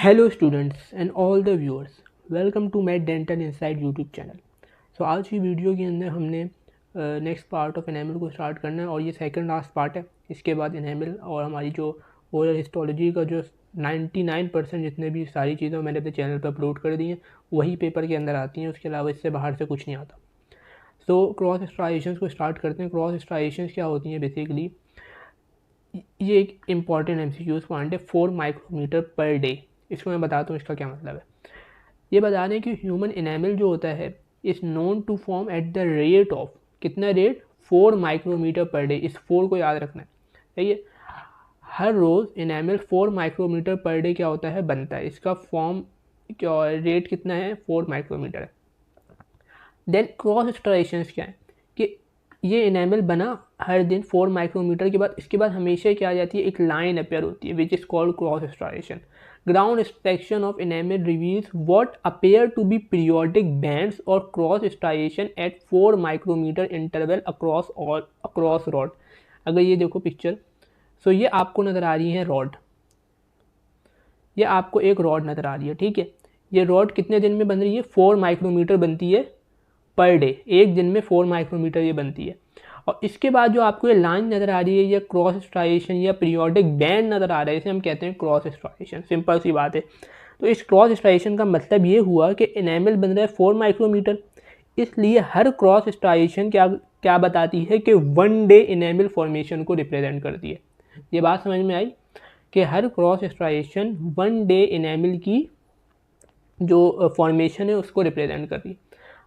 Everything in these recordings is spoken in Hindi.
Hello students and all the viewers, welcome to my dental inside YouTube channel. So आज की वीडियो के अंदर हमने नेक्स्ट पार्ट ऑफ एनेमल को स्टार्ट करना है और ये सेकंड लास्ट पार्ट है। इसके बाद एनेमल और हमारी जो ओरल हिस्टोलॉजी का जो 99% जितने भी सारी चीज़ें मैंने अपने चैनल पर अपलोड कर दी हैं वही पेपर के अंदर आती हैं, उसके अलावा इससे बाहर से कुछ नहीं आता। सो क्रॉस स्ट्राइएशंस को स्टार्ट करते हैं। क्रॉस स्ट्राइएशंस क्या होती हैं? बेसिकली ये एक इम्पॉर्टेंट MCQ पॉइंट है, 4 माइक्रोमीटर पर डे। इसको मैं बताता हूँ इसका क्या मतलब है। ये बता दें कि ह्यूमन इनेमल जो होता है is known to form at the rate of कितना रेट 4 माइक्रोमीटर पर डे। इस 4 को याद रखना है, सही है। हर रोज़ इनेमल 4 माइक्रोमीटर पर डे क्या होता है, बनता है। इसका फॉर्म क्या रेट कितना है, 4 माइक्रोमीटर है। देन क्रॉस स्ट्राइएशंस क्या है कि ये इनेमल बना हर दिन 4 माइक्रोमीटर के बाद, इसके बाद हमेशा क्या आ जाती है, एक लाइन अपेयर होती है which is called cross striation. Ground inspection of enamel reveals what appear to be periodic bands और cross striation at 4 micrometer interval across rod. अगर ये देखो पिक्चर, सो ये आपको नज़र आ रही है रॉड, ये आपको एक रॉड नज़र आ रही है, ठीक है। ये रॉड कितने दिन में बन रही है, 4 माइक्रोमीटर बनती है पर डे। एक दिन में 4 माइक्रोमीटर ये बनती है। और इसके बाद जो आपको ये लाइन नज़र आ रही है, या क्रॉस स्ट्राइएशन या पीरियोडिक बैंड नज़र आ रहा है, इसे हम कहते हैं क्रॉस स्ट्राइएशन। सिंपल सी बात है। तो इस क्रॉस स्ट्राइएशन का मतलब ये हुआ कि एनेमल बन रहा है 4 माइक्रोमीटर, इसलिए हर क्रॉस स्ट्राइएशन क्या क्या बताती है कि 1 डे एनेमल फॉर्मेशन को रिप्रेजेंट करती है। ये बात समझ में आई कि हर क्रॉस स्ट्राइएशन 1 डे एनेमल की जो फॉर्मेशन है उसको रिप्रेजेंट कर रही है।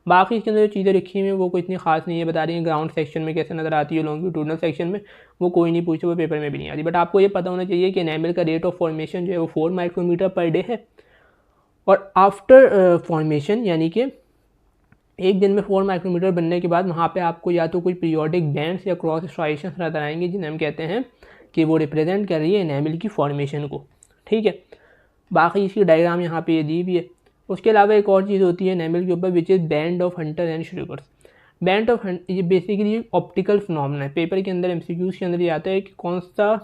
बाकी इसके अंदर जो चीज़ें लिखी हुई हैं वो कोई इतनी खास नहीं है, बता रही हैं ग्राउंड सेक्शन में कैसे नज़र आती है, लॉन्गिट्यूडनल सेक्शन में वो कोई नहीं पूछे, वो पेपर में भी नहीं आती। बट आपको ये पता होना चाहिए कि एनेमल का रेट ऑफ फॉर्मेशन जो है वो 4 माइक्रोमीटर पर डे है। और आफ्टर फॉर्मेशन यानी कि एक दिन में 4 माइक्रोमीटर बनने के बाद वहाँ पे आपको या तो कोई पीरियोडिक बैंड्स या क्रॉस स्ट्राइएशंस नजर आएंगे जिन्हें हम कहते हैं कि वो रिप्रेजेंट कर रही है एनेमल की फॉर्मेशन को, ठीक है। बाकी इसकी डायग्राम यहाँ पे ये दी भी है। उसके अलावा एक और चीज़ होती है एनेमल के ऊपर which is band of Hunter and Schregers. Band of ये बेसिकली ऑप्टिकल फिनोमेना है। पेपर के अंदर MCQs के अंदर ये आता है कि कौन सा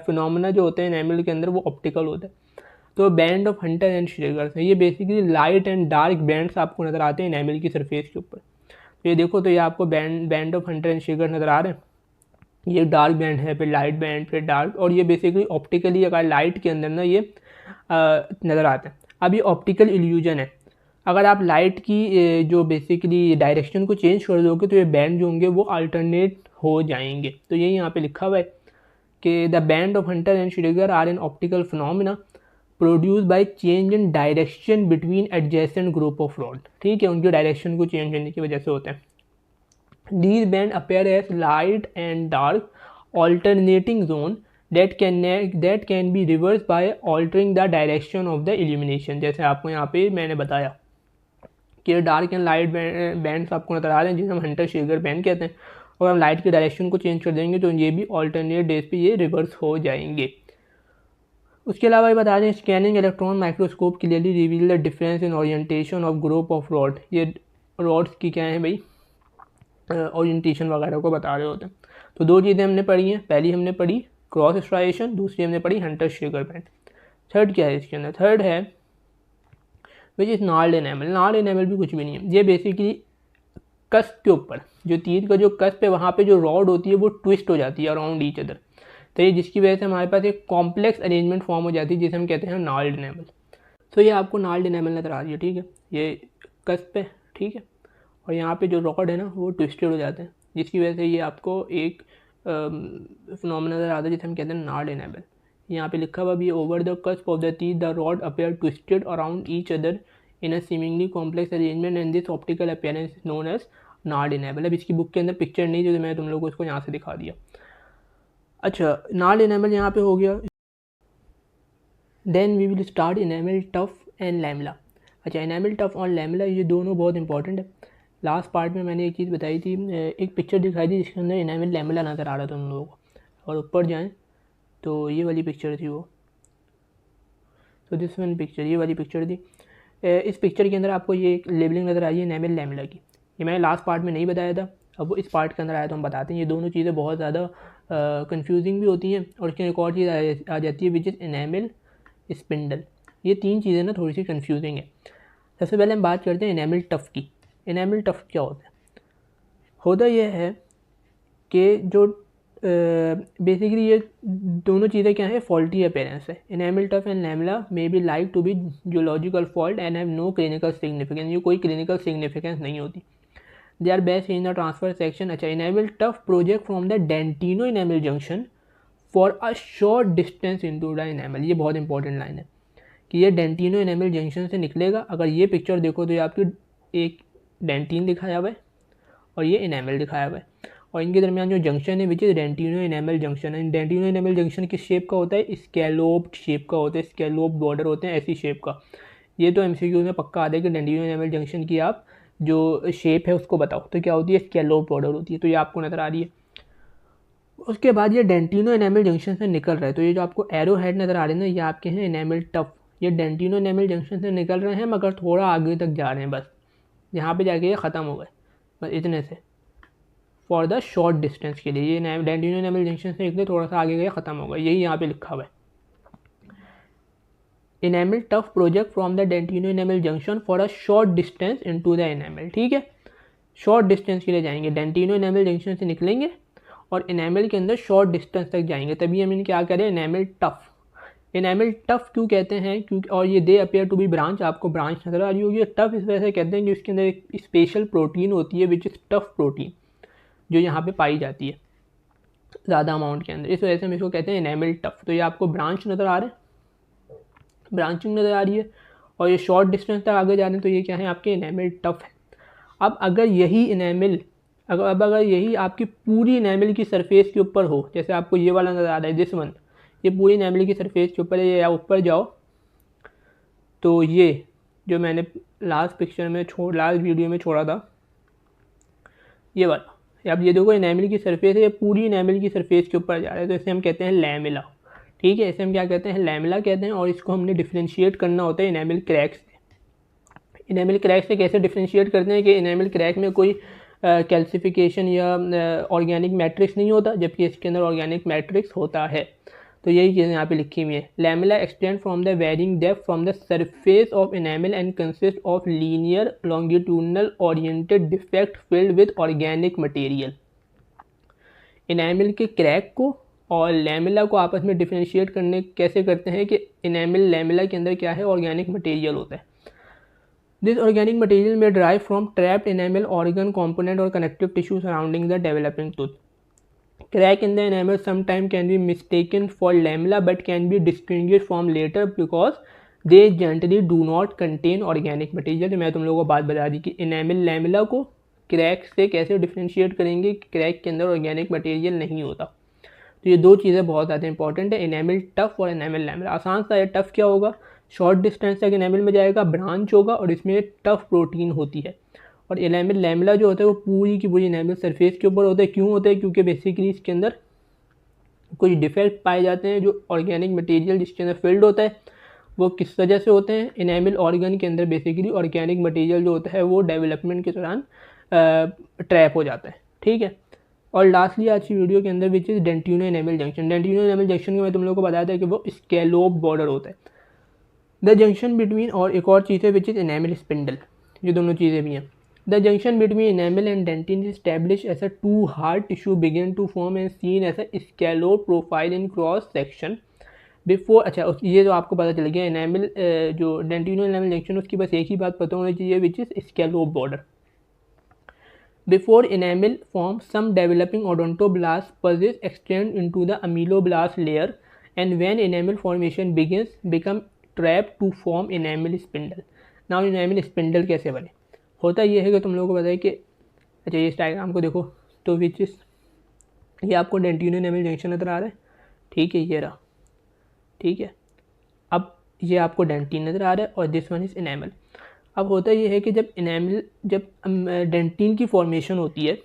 फिनोमेना जो होते हैं एनेमल के अंदर वो ऑप्टिकल होता है। तो बैंड ऑफ हंटर एंड श्रिगर्स है, ये basically light and dark bands आपको नज़र आते हैं एनेमल की सरफेस के ऊपर। तो ये देखो, तो ये आपको बैंड ऑफ हंटर एंड श्रिगर नज़र आ रहे हैं। ये डार्क बैंड है, फिर लाइट बैंड, फिर डार्क, और ये बेसिकली ऑप्टिकली अगर लाइट के अंदर ना ये नज़र आते हैं। अब ये ऑप्टिकल इल्यूजन है। अगर आप लाइट की जो बेसिकली डायरेक्शन को चेंज कर दोगे तो ये बैंड जो होंगे वो अल्टरनेट हो जाएंगे। तो यही यहाँ पे लिखा हुआ है कि the band of Hunter and Schreger are an optical phenomena produce by change in direction between adjacent group of rod, ठीक है, उनके डायरेक्शन को चेंज करने की वजह से होते हैं। These bands appear as light and dark alternating zone that can be reversed by altering the direction of the illumination। जैसे आपको यहाँ पे मैंने बताया कि डार्क एंड लाइट बैंड्स आपको नजर आ रहे हैं जिन्हें हम हंटर शेगर बैंड कहते हैं, और हम लाइट की डायरेक्शन को चेंज कर देंगे तो ये भी ऑल्टरनेट डेज पे ये रिवर्स हो जाएंगे। उसके अलावा ये बता दें scanning electron microscope clearly reveal the difference in orientation of group of rod. ये रॉड्स की क्या है भाई, ओरिएंटेशन वगैरह को बता रहे होते हैं। तो दो चीज़ें हमने पढ़ी हैं, पहली हमने पढ़ी क्रॉस स्ट्राइएशन, दूसरी हमने पढ़ी हंटर शेगर बैंड। थर्ड क्या है इसके अंदर, थर्ड है विच इज़ नाल्ड एनेमल। नाल्ड एनेमल भी कुछ भी नहीं है, ये बेसिकली कस्प के ऊपर जो तीर का जो कस्प है वहाँ पे जो रॉड होती है वो ट्विस्ट हो जाती है अराउंड ईच अदर। तो ये जिसकी वजह से हमारे पास एक कॉम्प्लेक्स अरेंजमेंट फॉर्म हो जाती है जिसे हम कहते हैं नाल्ड एनेमल। तो ये आपको नाल्ड एनेमल नजर आ रही है, ठीक है, ये कस्प है, ठीक है, और यहाँ पे जो रॉड है ना वो ट्विस्टेड हो जाते हैं जिसकी वजह से ये आपको एक फिनोमेना नजर आता है जिसे हम कहते हैं नाल्ड एनेमल। यहाँ पे लिखा हुआ भी over the cusp of the teeth the rod appear twisted around each other in a seemingly complex arrangement and this optical appearance is known as gnarled enamel. अब इसकी बुक के अंदर पिक्चर नहीं जो मैं तुम लोगों को इसको यहाँ से दिखा दिया। अच्छा, नाल्ड एनेमल यहाँ पे हो गया। Then we will start enamel tuft and lamella. अच्छा, एनेमल टफ और लैमेला ये दोनों बहुत इंपॉर्टेंट है। लास्ट पार्ट में मैंने एक चीज़ बताई थी, एक पिक्चर दिखाई थी जिसके अंदर एनेमल लैमेला नज़र आ रहा था उन लोगों को, और ऊपर जाएं तो ये वाली पिक्चर थी वो। तो दिस वन पिक्चर, ये वाली पिक्चर थी। इस पिक्चर के अंदर आपको ये एक लेबलिंग नज़र आ रही है एनेमल लैमेला की। ये मैंने लास्ट पार्ट में नहीं बताया था, अब वो इस पार्ट के अंदर आया तो हम बताते हैं। ये दोनों चीज़ें बहुत ज़्यादा कंफ्यूजिंग भी होती हैं। और इसकी एक और चीज़ आ जाती है विच इज़ एनेमल स्पिंडल। ये 3 चीज़ें ना थोड़ी सी कन्फ्यूजिंग है। सबसे पहले हम बात करते हैं इनेमल टफ की। इनेमल टफ क्या होता है? होता यह है कि जो बेसिकली ये दोनों चीज़ें क्या है, फॉल्टी अपेयरेंस है। Enamel tuft and lamella may be like to be geological fault and have no clinical significance, ये कोई क्लिनिकल सिग्निफिकेंस नहीं होती। They are best in the transfer section. अच्छा, enamel tuft project from the dentino enamel junction for a short distance into the enamel. ये बहुत इंपॉर्टेंट लाइन है कि ये डेंटिनो इनेमल जंक्शन से निकलेगा। अगर ये पिक्चर देखो तो ये आपकी एक डेंटिन दिखाया हुआ है और ये इनेमल दिखाया हुआ है, और इनके दरमियान जो जंक्शन है विच इज डेंटिनो इनेमल जंक्शन है। डेंटिनो इनेमल जंक्शन किस शेप का होता है? स्कैलोप्ड शेप का होता है, स्कैलोप बॉर्डर होते हैं ऐसी शेप का। ये तो एमसीक्यू में पक्का आता है कि डेंटिनो इनेमल जंक्शन की आप जो शेप है उसको बताओ, तो क्या होती है? स्कैलोप बॉर्डर होती है। तो ये आपको नज़र आ रही है। उसके बाद ये डेंटिनो इनेमल जंक्शन से निकल रहा है, तो ये जो आपको एरो हेड नज़र आ रहे हैं ना, ये आपके हैं इनेमल टफ। ये डेंटिनो इनेमल जंक्शन से निकल रहे हैं मगर थोड़ा आगे तक जा रहे हैं, बस यहाँ पे जाके ये ख़त्म हो गए, बस इतने से। फॉर द शॉर्ट डिस्टेंस के लिए ये डेंटिनो इनेमल जंक्शन से निकले, थोड़ा सा आगे गए, ख़त्म हो गए, यही यहाँ पे लिखा हुआ है। Enamel tuft project from the dentino enamel junction for a short distance into the enamel. ठीक है, शॉर्ट डिस्टेंस के लिए जाएंगे, डेंटिनो इनेमल जंक्शन से निकलेंगे और इनेमल के अंदर शॉर्ट डिस्टेंस तक जाएंगे, तभी हम क्या करें? Enamel tough. इनेमल टफ क्यों कहते हैं? क्योंकि और ये they appear to be branch, आपको ब्रांच नजर आ रही होगी। टफ इस वजह से कहते हैं कि उसके अंदर एक स्पेशल प्रोटीन होती है विच इज़ टफ प्रोटीन, जो यहाँ पे पाई जाती है ज़्यादा अमाउंट के अंदर, इस वजह से हम इसको कहते हैं इनेमल टफ। तो ये आपको ब्रांच नज़र आ रहा है, ब्रांचिंग नज़र आ रही है, और ये शॉर्ट डिस्टेंस तक आगे जा रहे हैं, तो ये क्या है? आपके इनेमल टफ है। अब अगर यही इनेमल अगर यही आपकी पूरी इनेमल की सरफेस के ऊपर हो, जैसे आपको ये वाला नज़र आ रहा है दिस वन, ये पूरी इनेमल की सरफेस के ऊपर है, या ऊपर जाओ तो ये जो मैंने लास्ट पिक्चर में लास्ट वीडियो में छोड़ा था ये वाला, अब ये देखो इनेमल की सरफेस है, ये पूरी इनेमल की सरफेस के ऊपर जा रहा है, तो इसे हम कहते हैं लैमेला। ठीक है, इसे हम क्या कहते हैं? लैमेला कहते हैं। और इसको हमने डिफ्रेंशिएट करना होता है इनेमल क्रैक से। इनेमल क्रैक से कैसे डिफ्रेंशिएट करते हैं कि इनेमल क्रैक में कोई कैल्सिफिकेशन या ऑर्गेनिक मैट्रिक्स नहीं होता, जबकि इसके अंदर ऑर्गेनिक मैट्रिक्स होता है। तो यही चीज़ें यहाँ पे लिखी हुई है। Lamella extend from the varying depth from the surface of enamel and consist of linear longitudinal oriented defect filled with organic material. Enamel के क्रैक को और लैमेला को आपस में डिफ्रेंशिएट करने कैसे करते हैं कि इनेमल लैमेला के अंदर क्या है? ऑर्गेनिक मटेरियल होता है। This organic material may derive from trapped enamel organ component or connective tissue surrounding the developing tooth. Crack in the enamel sometimes can be mistaken for lamella but can be distinguished from later because they generally do not contain organic material। मैं तुम लोगों को बात बता दी कि enamel lamella को क्रैक से कैसे डिफ्रेंशिएट करेंगे, क्रैक के अंदर ऑर्गेनिक मटेरियल नहीं होता। तो ये दो चीज़ें बहुत ज़्यादा इंपॉर्टेंट है, इनेमल टफ और इनेमल लैमेला। आसान सा है, टफ क्या होगा? शॉर्ट डिस्टेंस तक इनेमल में जाएगा, ब्रांच होगा और इसमें टफ प्रोटीन होती है। और इनेमल लैमेला जो होता है वो पूरी की पूरी इनेमल सरफेस के ऊपर होता है। क्यों होता है? क्योंकि बेसिकली इसके अंदर कुछ डिफेक्ट पाए जाते हैं, जो ऑर्गेनिक मटेरियल जिसके अंदर फिल्ड होता है वो किस वजह से होते हैं? इनेमल ऑर्गन के अंदर बेसिकली ऑर्गेनिक मटेरियल जो होता है वो डेवलपमेंट के दौरान ट्रैप हो जाता है। ठीक है, और लास्टली आज की वीडियो के अंदर which is dentino enamel junction. Dentino enamel junction में मैं तुम लोगों को बताया था कि वो स्कैलोप बॉर्डर होता है, द जंक्शन बिटवीन, और एक और चीज़ है विच इज़ इनेमल स्पिंडल। ये दोनों चीज़ें भी हैं। The junction between enamel and dentin is stablish as a two hard tissue begin to form and seen as a scallop profile in cross section before. अच्छा, ये जो आपको पता चल गया इनेमल जो डेंटिनो इनेमल जंक्शन, उसकी बस एक ही बात पता होनी चाहिए which is scallop border. Before enamel forms, some developing odontoblast pulses extend into the ameloblast layer, and when enamel formation begins, become trapped to form enamel spindle. Now enamel spindle कैसे बने? होता ये है कि तुम लोगों को पता है कि अच्छा ये इस डायग्राम को देखो, तो विच इज ये आपको डेंटिनो इनेमल जंक्शन नजर आ रहा है। ठीक है, ये रहा। ठीक है, अब ये आपको डेंटिन नजर आ रहा है और दिस वन इज इनेमल। अब होता ये है कि जब डेंटिन की फॉर्मेशन होती है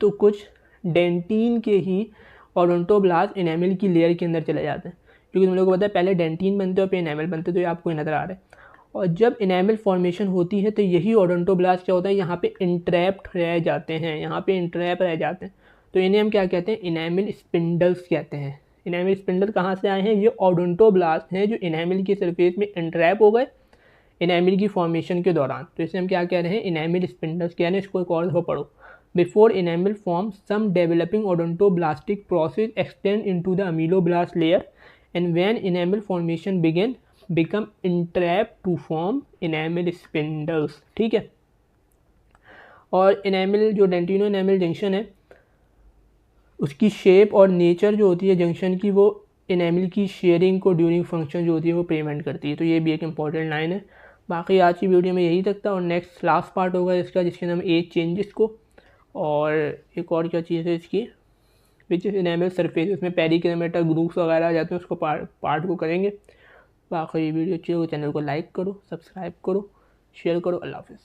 तो कुछ डेंटिन के ही ओडोंटोब्लास्ट इनेमल की लेयर के अंदर चले जाते हैं, क्योंकि तुम लोगों को पता है पहले डेंटिन बनते हो फिर इनेमल बनते, तो ये आपको नज़र आ रहा है। और जब इनेमल फॉर्मेशन होती है तो यही ओडोंटोब्लास्ट क्या होता है? यहाँ पे इंट्रैप्ड रह जाते हैं, यहाँ पे इंट्रैप रह जाते हैं, तो इन्हें हम क्या कहते हैं? इनेमल स्पिंडल्स कहते हैं। इनेमिल स्पिंडल कहाँ से आए हैं? ये ओडोंटोब्लास्ट हैं जो इनेमिल की सरफेस में इंट्रैप हो गए इनेमिल की फॉर्मेशन के दौरान। तो इसे हम क्या कह रहे हैं? इनेमिल स्पिंडल्स कह रहे हैं। इसको एक और दफ़ा पढ़ो। Before enamel form some developing odontoblastic process extend into the ameloblast layer and when enamel formation begin become entrap to form enamel spindles. ठीक है। और इनेमिल जो डेंटिनो इनेमिल जंक्शन है उसकी शेप और नेचर जो होती है जंक्शन की, वो इनेमिल की शेयरिंग को ड्यूरिंग फंक्शन जो होती है वो प्रिवेंट करती है। तो ये भी एक इंपॉर्टेंट लाइन है। बाकी आज की वीडियो में यही तक था और नेक्स्ट लास्ट पार्ट होगा इसका जिसके नाम एज चेंजेस को, और एक और क्या चीज़ है इसकी विच इज़ इनेमिल सरफेस, उसमें पेरिकिलोमीटर ग्रुप्स वगैरह आ जाते हैं, उसको पार्ट को करेंगे। बाकी वीडियो अच्छी हो चैनल को लाइक करो, सब्सक्राइब करो, शेयर करो। अल्लाह हाफ़िज़।